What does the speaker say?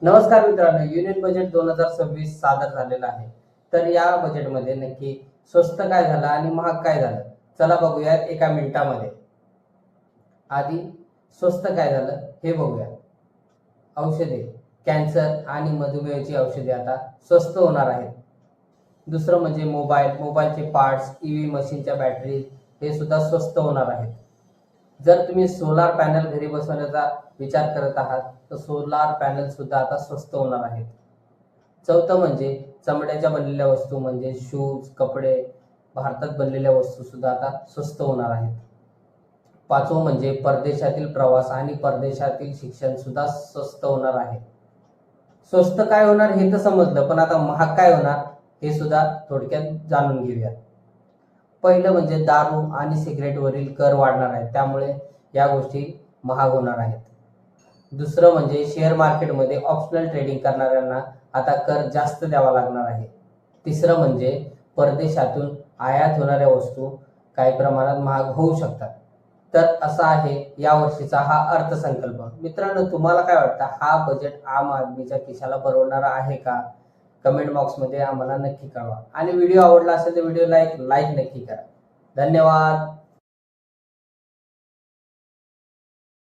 नमस्कार मित्रांनो, union budget 2026 सादर झालेलं आहे. तर या बजेटमध्ये नक्की स्वस्त काय झालं आणि महाग काय झालं, चला बघूयात एका मिनिटामध्ये. आधी स्वस्त काय झालं हे बघूया. औषधे, कॅन्सर आणि मधुमेहाची औषधे आता स्वस्त होणार आहेत. दुसरं म्हणजे मोबाईलचे पार्ट्स, ईव्ही मशीनच्या बॅटरी हे सुद्धा स्वस्त होणार आहेत. जर तुम्ही सोलार पॅनल घरी बसवण्याचा विचार करत आहात तर सोलार पॅनल सुद्धा आता स्वस्त होणार आहेत. चौथं म्हणजे चमड्याच्या बनलेल्या वस्तू म्हणजे शूज, कपडे, भारतात बनलेल्या वस्तू सुद्धा आता स्वस्त होणार आहेत. पाचवं म्हणजे परदेशातील प्रवास आणि परदेशातील शिक्षण सुद्धा स्वस्त होणार आहे. स्वस्त काय होणार हे तर समजलं, पण आता महाग काय होणार हे सुद्धा थोडक्यात जाणून घेऊया. पहिलं म्हणजे दारू आणि सिगरेटवरील कर वाढणार आहे, त्यामुळे या गोष्टी महाग होणार आहेत. दुसरं म्हणजे शेअर मार्केटमध्ये ऑप्शनल ट्रेडिंग करणाऱ्यांना आता कर जास्त द्यावा लागणार आहे. तिसरं म्हणजे परदेशातून आयात होणाऱ्या वस्तू काही प्रमाणात महाग होऊ शकतात. तर असा आहे या वर्षीचा हा अर्थसंकल्प. मित्रांनो, तुम्हाला काय वाटतं, हा बजेट आम आदमीच्या खिशाला परवडणारा आहे का? कमेंट बॉक्समध्ये आम्हाला नक्की कळवा आणि व्हिडिओ आवडला असेल तर व्हिडिओला एक लाईक नक्की करा. धन्यवाद.